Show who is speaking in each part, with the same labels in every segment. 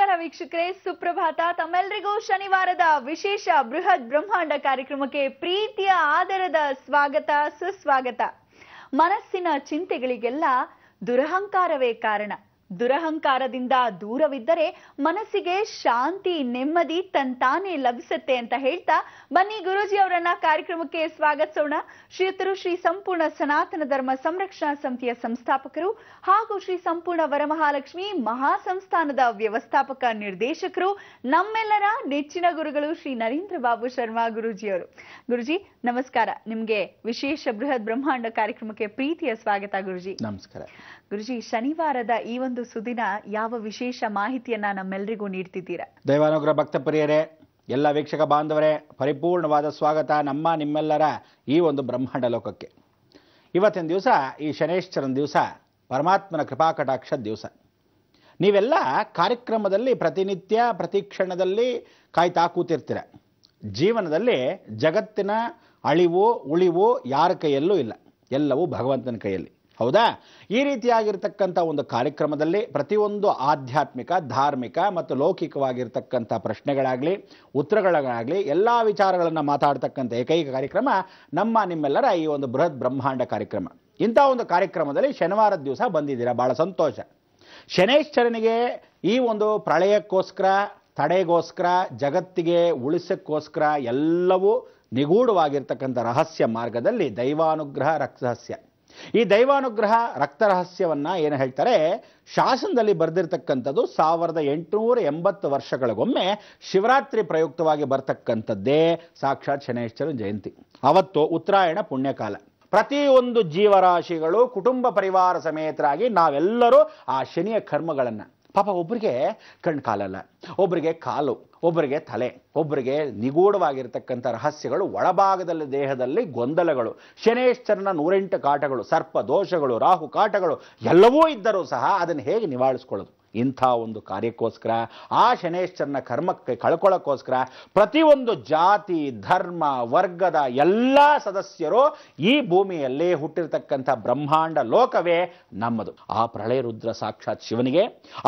Speaker 1: ನಮಸ್ಕಾರ ವೀಕ್ಷಕರೇ, ಸುಪ್ರಭಾತ. ತಮ್ಮೆಲ್ಲರಿಗೂ ಶನಿವಾರದ ವಿಶೇಷ ಬೃಹತ್ ಬ್ರಹ್ಮಾಂಡ ಕಾರ್ಯಕ್ರಮಕ್ಕೆ ಪ್ರೀತಿಯ ಆದರದ ಸ್ವಾಗತ, ಸುಸ್ವಾಗತ. ಮನಸ್ಸಿನ ಚಿಂತೆಗಳಿಗೆಲ್ಲ ದುರಹಂಕಾರವೇ ಕಾರಣ. ದುರಹಂಕಾರದಿಂದ ದೂರವಿದ್ದರೆ ಮನಸ್ಸಿಗೆ ಶಾಂತಿ, ನೆಮ್ಮದಿ ತಂತಾನೇ ಲಭಿಸುತ್ತೆ ಅಂತ ಹೇಳ್ತಾ ಬನ್ನಿ ಗುರೂಜಿ ಅವರನ್ನ ಕಾರ್ಯಕ್ರಮಕ್ಕೆ ಸ್ವಾಗತಿಸೋಣ. ಶ್ರೀಯುತರು ಶ್ರೀ ಸಂಪೂರ್ಣ ಸನಾತನ ಧರ್ಮ ಸಂರಕ್ಷಣಾ ಸಮಿತಿಯ ಸಂಸ್ಥಾಪಕರು ಹಾಗೂ ಶ್ರೀ ಸಂಪೂರ್ಣ ವರಮಹಾಲಕ್ಷ್ಮಿ ಮಹಾಸಂಸ್ಥಾನದ ವ್ಯವಸ್ಥಾಪಕ ನಿರ್ದೇಶಕರು, ನಮ್ಮೆಲ್ಲರ ನೆಚ್ಚಿನ ಗುರುಗಳು ಶ್ರೀ ನರೇಂದ್ರ ಬಾಬು ಶರ್ಮಾ ಗುರೂಜಿಯವರು. ಗುರುಜಿ ನಮಸ್ಕಾರ. ನಿಮ್ಗೆ ವಿಶೇಷ ಬೃಹತ್ ಬ್ರಹ್ಮಾಂಡ ಕಾರ್ಯಕ್ರಮಕ್ಕೆ ಪ್ರೀತಿಯ ಸ್ವಾಗತ ಗುರುಜಿ.
Speaker 2: ನಮಸ್ಕಾರ
Speaker 1: ಗುರುಜಿ. ಶನಿವಾರದ ಈ ಒಂದು ಸುದಿನ ಯಾವ ವಿಶೇಷ ಮಾಹಿತಿಯನ್ನ ನಮ್ಮೆಲ್ಲರಿಗೂ ನೀಡ್ತಿದ್ದೀರಾ?
Speaker 2: ದೈವಾನುಗ್ರಹ ಭಕ್ತ ಪ್ರಿಯರೇ, ಎಲ್ಲ ವೀಕ್ಷಕ ಬಾಂಧವರೇ, ಪರಿಪೂರ್ಣವಾದ ಸ್ವಾಗತ ನಿಮ್ಮೆಲ್ಲರ ಈ ಒಂದು ಬ್ರಹ್ಮಾಂಡ ಲೋಕಕ್ಕೆ. ಇವತ್ತಿನ ದಿವಸ ಈ ಶನೇಶ್ವರನ ದಿವಸ, ಪರಮಾತ್ಮನ ಕೃಪಾಕಟಾಕ್ಷ ದಿವಸ. ನೀವೆಲ್ಲ ಕಾರ್ಯಕ್ರಮದಲ್ಲಿ ಪ್ರತಿನಿತ್ಯ ಪ್ರತಿ ಕ್ಷಣದಲ್ಲಿ ಕಾಯ್ತಾ ಕೂತಿರ್ತೀರ. ಜೀವನದಲ್ಲಿ ಜಗತ್ತಿನ ಅಳಿವು ಉಳಿವು ಯಾರ ಕೈಯಲ್ಲೂ ಇಲ್ಲ, ಎಲ್ಲವೂ ಭಗವಂತನ ಕೈಯಲ್ಲಿ. ಹೌದಾ? ಈ ರೀತಿಯಾಗಿರ್ತಕ್ಕಂಥ ಒಂದು ಕಾರ್ಯಕ್ರಮದಲ್ಲಿ ಪ್ರತಿಯೊಂದು ಆಧ್ಯಾತ್ಮಿಕ, ಧಾರ್ಮಿಕ ಮತ್ತು ಲೌಕಿಕವಾಗಿರ್ತಕ್ಕಂಥ ಪ್ರಶ್ನೆಗಳಾಗಲಿ ಉತ್ತರಗಳಾಗಲಿ ಎಲ್ಲ ವಿಚಾರಗಳನ್ನು ಮಾತಾಡ್ತಕ್ಕಂಥ ಏಕೈಕ ಕಾರ್ಯಕ್ರಮ ನಿಮ್ಮೆಲ್ಲರ ಈ ಒಂದು ಬೃಹತ್ ಬ್ರಹ್ಮಾಂಡ ಕಾರ್ಯಕ್ರಮ. ಇಂಥ ಒಂದು ಕಾರ್ಯಕ್ರಮದಲ್ಲಿ ಶನಿವಾರದ ದಿವಸ ಬಂದಿದ್ದೀರಾ, ಭಾಳ ಸಂತೋಷ. ಶನೇಶ್ವರನಿಗೆ ಈ ಒಂದು ಪ್ರಳಯಕ್ಕೋಸ್ಕರ, ತಡೆಗೋಸ್ಕರ, ಜಗತ್ತಿಗೆ ಉಳಿಸಕ್ಕೋಸ್ಕರ ಎಲ್ಲವೂ ನಿಗೂಢವಾಗಿರ್ತಕ್ಕಂಥ ರಹಸ್ಯ ಮಾರ್ಗದಲ್ಲಿ ದೈವಾನುಗ್ರಹ ರಕ್ತರಹಸ್ಯ. ಈ ದೈವಾನುಗ್ರಹ ರಕ್ತ ರಹಸ್ಯವನ್ನ ಏನು ಹೇಳ್ತಾರೆ, ಶಾಸನದಲ್ಲಿ ಬರೆದಿರ್ತಕ್ಕಂಥದ್ದು 1880 ವರ್ಷಗಳಿಗೊಮ್ಮೆ ಶಿವರಾತ್ರಿ ಪ್ರಯುಕ್ತವಾಗಿ ಬರ್ತಕ್ಕಂಥದ್ದೇ ಸಾಕ್ಷಾತ್ ಶನೇಶ್ವರನ ಜಯಂತಿ. ಅವತ್ತು ಉತ್ತರಾಯಣ ಪುಣ್ಯಕಾಲ. ಪ್ರತಿಯೊಂದು ಜೀವರಾಶಿಗಳು ಕುಟುಂಬ ಪರಿವಾರ ಸಮೇತರಾಗಿ ನಾವೆಲ್ಲರೂ ಆ ಶನಿಯ ಕರ್ಮಗಳನ್ನು, ಪಾಪ ಒಬ್ಬರಿಗೆ ಕಣ್ಣು ಕಾಲಲ್ಲ, ಒಬ್ಬರಿಗೆ ಕಾಲು, ಒಬ್ಬರಿಗೆ ತಲೆ, ಒಬ್ಬರಿಗೆ ನಿಗೂಢವಾಗಿರ್ತಕ್ಕಂಥ ರಹಸ್ಯಗಳು, ಒಳಭಾಗದಲ್ಲಿ ದೇಹದಲ್ಲಿ ಗೊಂದಲಗಳು, ಶನೇಶ್ವರನ 108 ಕಾಟಗಳು, ಸರ್ಪ ದೋಷಗಳು, ರಾಹು ಕಾಟಗಳು ಎಲ್ಲವೂ ಇದ್ದರೂ ಸಹ ಅದನ್ನು ಹೇಗೆ ನಿವಾರಿಸ್ಕೊಳ್ಳೋದು? ಇಂಥ ಒಂದು ಕಾರ್ಯಕ್ಕೋಸ್ಕರ, ಆ ಶನೇಶ್ವರನ ಕರ್ಮಕ್ಕೆ ಕಳ್ಕೊಳ್ಳೋಕ್ಕೋಸ್ಕರ ಪ್ರತಿಯೊಂದು ಜಾತಿ, ಧರ್ಮ, ವರ್ಗದ ಎಲ್ಲ ಸದಸ್ಯರು ಈ ಭೂಮಿಯಲ್ಲಿ ಹುಟ್ಟಿರ್ತಕ್ಕಂಥ ಬ್ರಹ್ಮಾಂಡ ಲೋಕವೇ ನಮ್ಮದು. ಆ ಪ್ರಳಯ ರುದ್ರ ಸಾಕ್ಷಾತ್ ಶಿವನಿಗೆ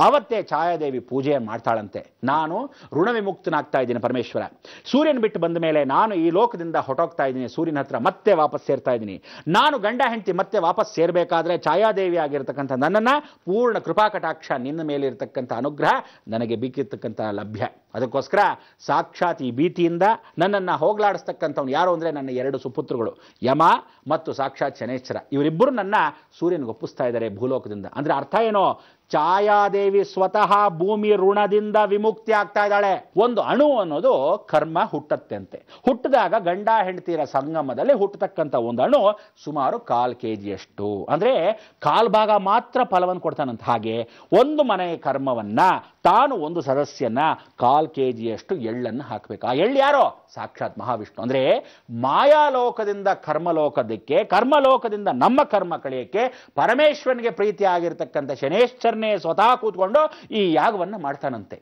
Speaker 2: ಆವತ್ತೇ ಛಾಯಾದೇವಿ ಪೂಜೆ ಮಾಡ್ತಾಳಂತೆ. ನಾನು ಋಣ ವಿಮುಕ್ತನಾಗ್ತಾ ಇದ್ದೀನಿ ಪರಮೇಶ್ವರ. ಸೂರ್ಯನ ಬಿಟ್ಟು ಬಂದ ಮೇಲೆ ನಾನು ಈ ಲೋಕದಿಂದ ಹೊರಟೋಗ್ತಾ ಇದ್ದೀನಿ, ಸೂರ್ಯನ ಹತ್ರ ಮತ್ತೆ ವಾಪಸ್ ಸೇರ್ತಾ ಇದ್ದೀನಿ. ನಾನು ಗಂಡ ಹೆಂಡತಿ ಮತ್ತೆ ವಾಪಸ್ ಸೇರಬೇಕಾದ್ರೆ ಛಾಯಾದೇವಿ ಆಗಿರ್ತಕ್ಕಂಥ ನನ್ನನ್ನು ಪೂರ್ಣ ಕೃಪಾಕಟಾಕ್ಷ, ನಿನ್ನ ಮೇಲೆ ಇರತಕ್ಕಂಥ ಅನುಗ್ರಹ ನನಗೆ ಬೇಕಿರ್ತಕ್ಕಂಥ ಲಭ್ಯ. ಅದಕ್ಕೋಸ್ಕರ ಸಾಕ್ಷಾತ್ ಈ ಭೀತಿಯಿಂದ ನನ್ನನ್ನು ಹೋಗ್ಲಾಡಿಸ್ತಕ್ಕಂಥವ್ನು ಯಾರು ಅಂದರೆ ನನ್ನ 2 ಸುಪುತ್ರಗಳು ಯಮ ಮತ್ತು ಸಾಕ್ಷಾತ್ ಶನೇಶ್ವರ. ಇವರಿಬ್ಬರು ನನ್ನ ಸೂರ್ಯನಿಗೆ ಒಪ್ಪಿಸ್ತಾ ಇದ್ದಾರೆ ಭೂಲೋಕದಿಂದ. ಅಂದರೆ ಅರ್ಥ ಏನೋ, ಛಾಯಾದೇವಿ ಸ್ವತಃ ಭೂಮಿ ಋಣದಿಂದ ವಿಮುಕ್ತಿ ಆಗ್ತಾ ಇದ್ದಾಳೆ. ಒಂದು ಅಣು ಅನ್ನೋದು ಕರ್ಮ ಹುಟ್ಟತ್ತೆ ಅಂತೆ. ಹುಟ್ಟಿದಾಗ ಗಂಡ ಹೆಂಡತಿಯರ ಸಂಗಮದಲ್ಲಿ ಹುಟ್ಟತಕ್ಕಂಥ ಒಂದು ಅಣು ಸುಮಾರು 1/4 kg, ಅಂದ್ರೆ 1/4 ಭಾಗ ಮಾತ್ರ ಫಲವನ್ನು ಕೊಡ್ತಾನಂತ. ಹಾಗೆ ಒಂದು ಮನೆಯ ಕರ್ಮವನ್ನ ತಾನು ಒಂದು ಸದಸ್ಯನ 1/4 kg ಎಳ್ಳನ್ನು ಹಾಕಬೇಕು. ಆ ಎಳ್ಳು ಯಾರೋ? ಸಾಕ್ಷಾತ್ ಮಹಾವಿಷ್ಣು. ಅಂದ್ರೆ ಮಾಯಾಲೋಕದಿಂದ ಕರ್ಮಲೋಕದಕ್ಕೆ, ಕರ್ಮಲೋಕದಿಂದ ನಮ್ಮ ಕರ್ಮ ಕಳೆಯಕ್ಕೆ ಪರಮೇಶ್ವರನಿಗೆ ಪ್ರೀತಿ ಆಗಿರ್ತಕ್ಕಂಥ ಶನೇಶ್ವರನೇ ಸ್ವತಃ ಕೂತ್ಕೊಂಡು ಈ ಯಾಗವನ್ನು ಮಾಡ್ತಾನಂತೆ.